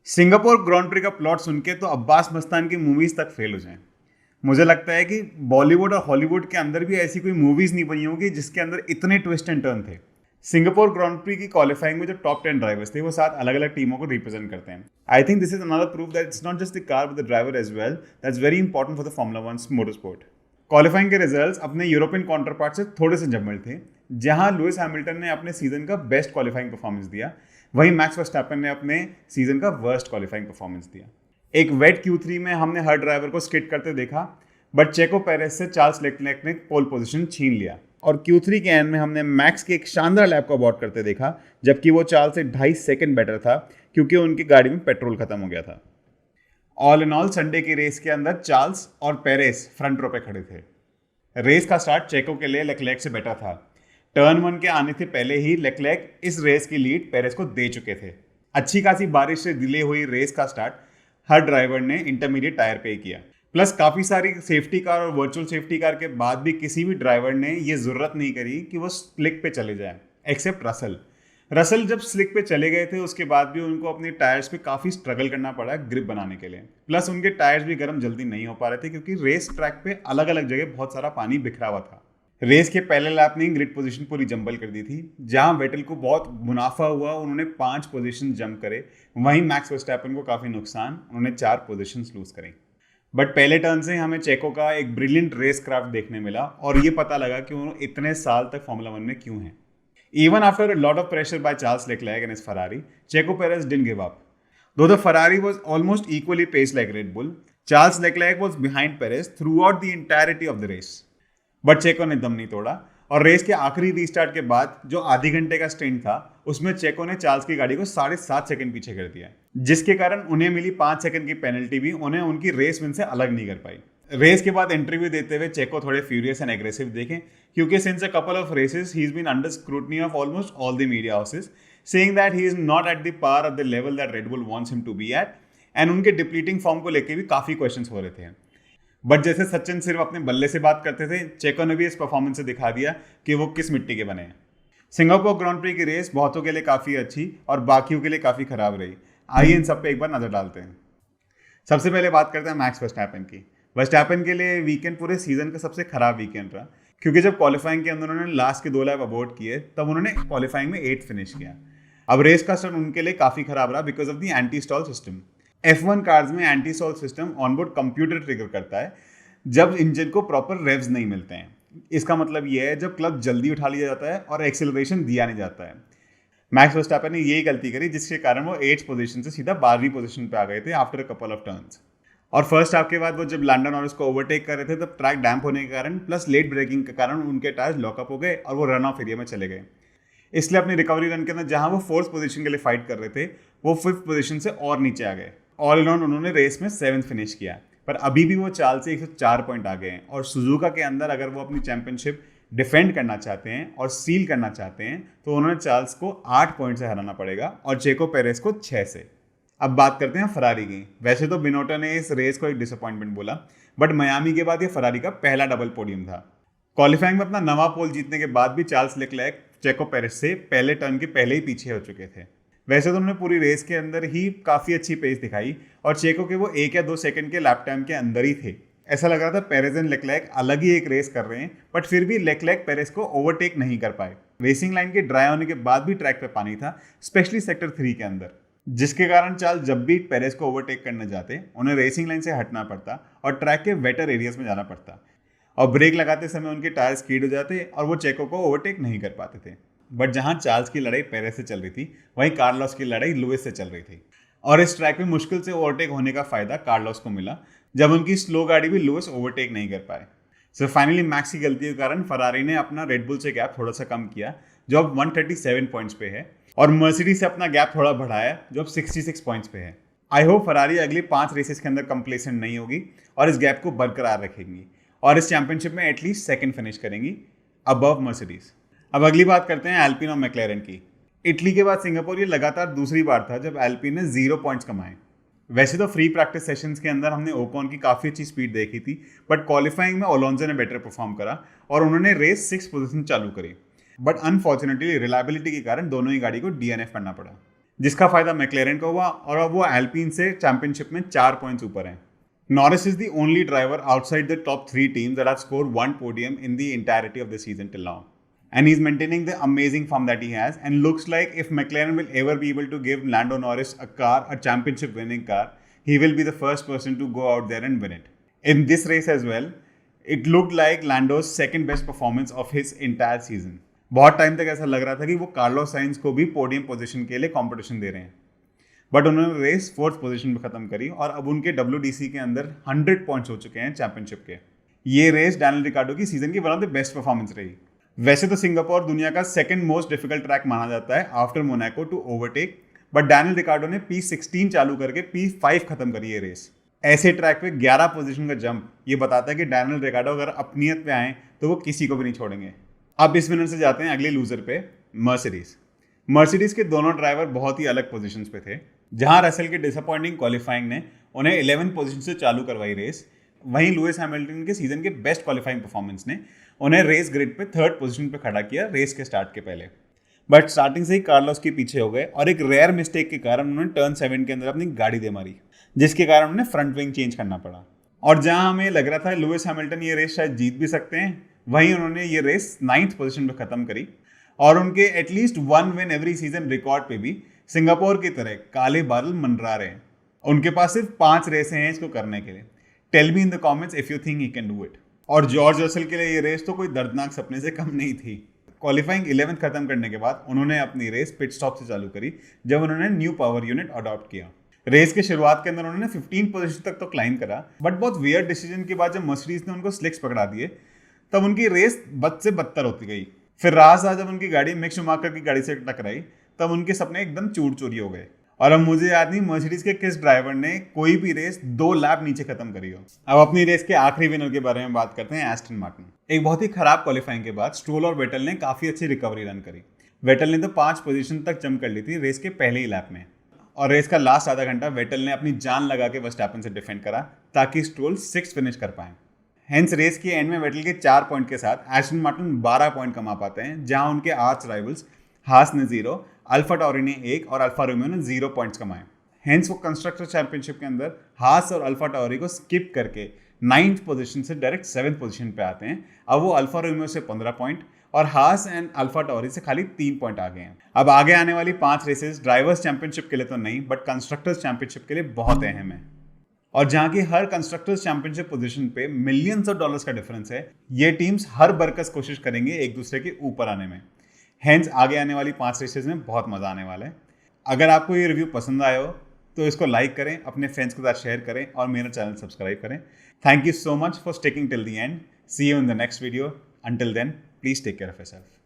Singapore grand pre का plot सुन के तो अब्बास मस्तान की मूवीज तक फेल हो जाएं। मुझे लगता है कि बॉलीवुड और हॉलीवुड के अंदर भी ऐसी कोई मूवीज नहीं बनी होगी जिसके अंदर इतने ट्विस्ट एंड टर्न थे। सिंगापुर ग्रांड प्री की क्वालिफाइंग में जो टॉप 10 ड्राइवर्स थे वो 7 अलग अलग टीमों को रिप्रेजेंट करते हैं। I think this is another proof that it's not just the car with the driver as well, that's very important for the Formula 1 motor sport. Qualifying के रिजल्ट्स अपने यूरोपियन काउंटर पार्ट से थोड़े से जमल थे। जहां लुइस हैमिल्टन ने अपने सीजन का बेस्ट क्वालिफाइंग परफॉर्मेंस दिया, वहीं मैक्स वर्स्टैपन ने अपने सीजन का वर्स्ट क्वालिफाइंग परफॉर्मेंस दिया। एक वेट Q3 में हमने हर ड्राइवर को स्किड करते देखा, बट चेको पेरेस से चार्ल्स लेक्लेक ने पोल पोजीशन छीन लिया। और Q3 के एंड में हमने मैक्स के एक शानदार लैप को अबॉर्ट करते देखा, जबकि वो चार्ल्स से 2.5 सेकंड बेटर था क्योंकि उनकी गाड़ी में पेट्रोल खत्म हो गया था। ऑल इन ऑल संडे की रेस के अंदर चार्ल्स और पेरेस फ्रंट रो पे खड़े थे। रेस का स्टार्ट चेको के लिए लेक्लेक से बेटर था। टर्न 1 के आने से पहले ही लेक्लेक इस रेस की लीड पेरेस को दे चुके थे। अच्छी खासी बारिश से डिले हुई रेस का स्टार्ट हर ड्राइवर ने इंटरमीडिएट टायर पे किया। प्लस काफ़ी सारी सेफ्टी कार और वर्चुअल सेफ्टी कार के बाद भी किसी भी ड्राइवर ने ये ज़रूरत नहीं करी कि वो स्लिक पे चले जाए, एक्सेप्ट रसल। रसल जब स्लिक पे चले गए थे उसके बाद भी उनको अपने टायर्स पे काफ़ी स्ट्रगल करना पड़ा ग्रिप बनाने के लिए। प्लस उनके टायर्स भी गर्म जल्दी नहीं हो पा रहे थे क्योंकि रेस ट्रैक पे अलग अलग जगह बहुत सारा पानी बिखरा हुआ था। रेस के पहले लैप ने ग्रिड पोजीशन पूरी जंबल कर दी थी। जहां वेटल को बहुत मुनाफा हुआ, उन्होंने 5 पोजीशन जंप करे। वहीं मैक्स वर्स्टैपन को काफ़ी नुकसान, उन्होंने 4 पोजीशंस लूज करी। बट पहले टर्न से हमें चेको का एक ब्रिलियंट रेस क्राफ्ट देखने मिला और ये पता लगा कि वो इतने साल तक फार्मूला 1 में क्यों हैं। Even after a lot of pressure by Charles Leclerc and his Ferrari, Checo Perez didn't give up. Though the Ferrari was almost equally paced like Red Bull, Charles Leclerc was behind Perez throughout the entirety of the race. But चेको ने दम नहीं तोड़ा और race के आखिरी restart के बाद जो आधे घंटे का स्टेंट था उसमें चेको ने चार्ल्स की गाड़ी को 7.5 सेकंड पीछे कर दिया, जिसके कारण उन्हें मिली 5 सेकंड की पेनल्टी भी उन्हें उनकी रेस विन से अलग नहीं कर पाई। रेस के बाद इंटरव्यू देते हुए चेको थोड़े फ्यूरियस एंड एग्रेसिव देखे क्योंकि since a couple of races he is been under scrutiny of almost all the media houses, saying that he is not at the power of the level that Red Bull wants him to be at, and उनके depleting form को लेकर भी काफी questions हो रहे थे। But जैसे सचिन सिर्फ अपने बल्ले से बात करते थे, चेको ने भी इस परफॉर्मेंस से दिखा दिया कि वो किस मिट्टी के बने हैं। सिंगापुर ग्रांड प्री की रेस बहुतों के लिए काफ़ी अच्छी और बाकियों के लिए काफ़ी खराब रही। आइए इन सब पे एक बार नज़र डालते हैं। सबसे पहले बात करते हैं मैक्स वर्स्टैपन की। वर्स्टैपन के लिए वीकेंड पूरे सीजन का सबसे खराब वीकेंड रहा क्योंकि जब क्वालिफाइंग के अंदर उन्होंने लास्ट के 2 लैप अबॉर्ट किए तब उन्होंने क्वालिफाइंग में 8th फिनिश किया। अब रेस का स्टार्ट उनके लिए काफ़ी खराब रहा because of the anti stall system. F1 cars में anti stall system onboard computer trigger करता है जब इंजन को प्रॉपर रेव्स नहीं मिलते हैं। इसका मतलब यह है जब क्लच जल्दी उठा लिया जाता है और एक्सेलरेशन दिया नहीं जाता है। मैक्स वर्स्टैपन ने यही गलती करी जिसके कारण वो 8th पोजीशन से सीधा 12वीं पोजीशन पे आ गए थे after a couple of turns. और फर्स्ट हाफ के बाद वो जब लैंडन नॉरिस को ओवरटेक कर रहे थे तब ट्रैक डैम्प होने के कारण प्लस लेट ब्रेकिंग के कारण उनके टायर्स लॉकअप हो गए और वो रन ऑफ एरिया में चले गए। इसलिए अपनी रिकवरी रन के अंदर जहां वो 4th पोजीशन के लिए फाइट कर रहे थे वो 5th पोजीशन से और नीचे आ गए। ऑल इन ऑल उन्होंने रेस में 7th फिनिश किया, पर अभी भी वो चार्ल्स से 104 पॉइंट आ गए हैं और सुजुका के अंदर अगर वो अपनी चैंपियनशिप डिफेंड करना चाहते हैं और सील करना चाहते हैं तो उन्होंने चार्ल्स को 8 पॉइंट से हराना पड़ेगा और चेको पेरेस को 6 से। अब बात करते हैं फरारी की। वैसे तो बिनोटा ने इस रेस को एक डिसअपॉइंटमेंट बोला, बट मियामी के बाद ये फरारी का पहला डबल पोडियम था। क्वालिफाइंग में अपना नवा पोल जीतने के बाद भी चार्ल्स लेक्लेर्क चेको पेरेस से पहले टर्न के पहले ही पीछे हो चुके थे। वैसे तो उन्होंने पूरी रेस के अंदर ही काफ़ी अच्छी पेस दिखाई और चेको के वो 1 या 2 सेकंड के लैप टाइम के अंदर ही थे। ऐसा लग रहा था पेरेस एंड लेक्लेर्क अलग ही एक रेस कर रहे हैं, बट फिर भी लेक्लेर्क पेरेस को ओवरटेक नहीं कर पाए। रेसिंग लाइन के ड्राई होने के बाद भी ट्रैक पे पानी था, स्पेशली सेक्टर 3 के अंदर, जिसके कारण चार्ल्स जब भी पेरेस को ओवरटेक करने जाते उन्हें रेसिंग लाइन से हटना पड़ता और ट्रैक के वेटर एरियाज में जाना पड़ता और ब्रेक लगाते समय उनके टायर स्कीड हो जाते और वो चेको को ओवरटेक नहीं कर पाते थे। बट जहां चार्ल्स की लड़ाई पेरेस से चल रही थी वहीं कार्लोस की लड़ाई लुइस से चल रही थी और इस ट्रैक में मुश्किल से ओवरटेक होने का फायदा कार्लोस को मिला जब उनकी स्लो गाड़ी भी लुइस ओवरटेक नहीं कर पाए। सो फाइनली मैक्स की गलती के कारण फरारी ने अपना रेड बुल से गैप थोड़ा सा कम किया जो अब 137 पॉइंट्स पे है और मर्सिडीज से अपना गैप थोड़ा बढ़ाया जो अब 66 पॉइंट्स पे है। आई होप फरारी अगली 5 रेसेस के अंदर कंप्लेसेंट नहीं होगी और इस गैप को बरकरार रखेंगी और इस चैंपियनशिप में एटलीस्ट 2nd फिनिश करेंगी अबव मर्सिडीज। अब अगली बात करते हैं एल्पिन और मैक्लेरन की। इटली के बाद सिंगापुर ये लगातार दूसरी बार था जब एल्पिन ने 0 पॉइंट्स कमाए। वैसे तो फ्री प्रैक्टिस सेशंस के अंदर हमने ओकॉन की काफ़ी अच्छी स्पीड देखी थी, बट क्वालिफाइंग में ओलोंजो ने बेटर परफॉर्म करा और उन्होंने रेस 6th पोजीशन चालू करी। बट अनफॉर्चुनेटली रिलायबिलिटी के कारण दोनों ही गाड़ी को DNF करना पड़ा। जिसका फायदा मैक्लेरन को हुआ और अब वो एल्पिन से चैंपियनशिप में 4 पॉइंट्स ऊपर हैं। Norris is the only driver outside the top 3 teams that have scored one podium in the entirety of the season till now. And he's maintaining the amazing form that he has, and looks like if McLaren will ever be able to give Lando Norris a car, a championship winning car, he will be the first person to go out there and win it. In this race as well, it looked like Lando's second best performance of his entire season. बहुत time तक ऐसा लग रहा था कि वो Carlos science को भी पोडियम पोजीशन के लिए कंपटीशन दे रहे हैं, बट उन्होंने रेस 4th पोजीशन पे खत्म करी और अब उनके WDC के अंदर 100 पॉइंट्स हो चुके हैं चैंपियनशिप के। ये रेस डैनियल रिकार्डो की सीजन की one of the best performance रही। वैसे तो सिंगापुर दुनिया का सेकंड मोस्ट डिफिकल्ट ट्रैक माना जाता है after Monaco to overtake, but Daniel Ricciardo ने P16 चालू करके P5 खत्म करी ये रेस। ऐसे ट्रैक पे 11 पोजीशन का जंप ये बताता है कि डैनियल रिकार्डो अगर अपनीयत पे आए तो वो किसी को भी नहीं छोड़ेंगे। अब इस विनर से जाते हैं अगले लूजर पे, मर्सिडीज के दोनों ड्राइवर बहुत ही अलग पोजीशंस पे थे। जहां रसेल के डिसअपॉइंटिंग क्वालिफाइंग ने उन्हें 11 पोजीशन से चालू करवाई रेस, वहीं लुइस हैमिल्टन के सीजन के बेस्ट क्वालिफाइंग परफॉर्मेंस ने उन्हें रेस ग्रिड पे 3rd पोजीशन पे खड़ा किया रेस के स्टार्ट के पहले। बट स्टार्टिंग से ही कार्लोस के पीछे हो गए और एक रेयर मिस्टेक के कारण उन्होंने टर्न 7 के अंदर अपनी गाड़ी दे मारी, जिसके कारण उन्हें फ्रंट विंग चेंज करना पड़ा। और जहां हमें लग रहा था लुइस हैमिल्टन ये रेस शायद जीत भी सकते हैं, वहीं उन्होंने ये रेस 9th पोजीशन पे खत्म करी और उनके at least 1 win every season record पे भी सिंगापुर की तरह काले बादल मंडरा रहे हैं। उनके पास सिर्फ 5 रेसें हैं इसको करने के लिए। Tell me in the comments if you think he can do it. और जॉर्ज रसेल के लिए ये रेस तो कोई दर्दनाक सपने से कम नहीं थी। क्वालिफाइंग 11th खत्म करने के बाद उन्होंने अपनी रेस पिट स्टॉप से चालू करी जब उन्होंने न्यू पावर यूनिट अडॉप्ट किया। रेस के शुरुआत के अंदर उन्होंने 15 पोजीशन तक तो क्लाइम करा, बट बहुत वियर्ड डिसीजन के बाद जब मर्सिडीज ने उनको स्लिक्स पकड़ा दिए तब उनकी रेस बद से बदतर होती गई। फिर रास्ता जब उनकी गाड़ी मिक शूमाकर की गाड़ी से टकराई तब उनके सपने एकदम चूर चूरी हो गए। और अब मुझे याद नहीं मर्सिडीज के किस ड्राइवर ने कोई भी रेस 2 लैप नीचे खत्म करी हो। अब अपनी रेस के आखिरी विनर के बारे में बात करते हैं, एस्टन मार्टिन। एक बहुत ही खराब क्वालिफाइंग के बाद स्ट्रोल और वेटल ने काफी अच्छी रिकवरी रन करी। वेटल ने तो 5 पोजीशन तक जंप कर ली थी रेस के पहले ही लैप में, और रेस का लास्ट आधा घंटा वेटल ने अपनी जान लगा के वर्स्टैपेन से डिफेंड करा ताकि स्ट्रोल 6th फिनिश कर पाए। हेंस रेस के एंड में वेटल के 4 पॉइंट के साथ एस्टन मार्टिन 12 पॉइंट कमा पाते हैं, जहां उनके आर्च राइवल्स हास ने 0, अल्फा टॉरी ने 1 और अल्फा रोमियो ने 0 पॉइंट्स कमाए। हेंस वो कंस्ट्रक्टर चैंपियनशिप के अंदर हास और अल्फा टॉरी को स्किप करके 9th पोजीशन से डायरेक्ट 7th पोजीशन पे आते हैं। अब वो अल्फा रोमियो से 15 पॉइंट और हास एंड अल्फा टॉरी से खाली 3 पॉइंट आ गए हैं। अब आगे आने वाली 5 रेसेस ड्राइवर्स चैंपियनशिप के लिए तो नहीं, बट कंस्ट्रक्टर्स चैंपियनशिप के लिए बहुत अहम है। और जहां की हर कंस्ट्रक्टर्स चैंपियनशिप पोजीशन पे मिलियंस ऑफ डॉलर्स का डिफरेंस है, ये टीम्स हर बरकस कोशिश करेंगे एक दूसरे के ऊपर आने में। हेंस आगे आने वाली 5 रेसेस में बहुत मजा आने वाला है। अगर आपको ये रिव्यू पसंद आया हो तो इसको लाइक करें, अपने फ्रेंड्स के साथ शेयर करें और मेरा चैनल सब्सक्राइब करें। Thank you so much for sticking till the end. See you in the next video. Until then, please take care of yourself.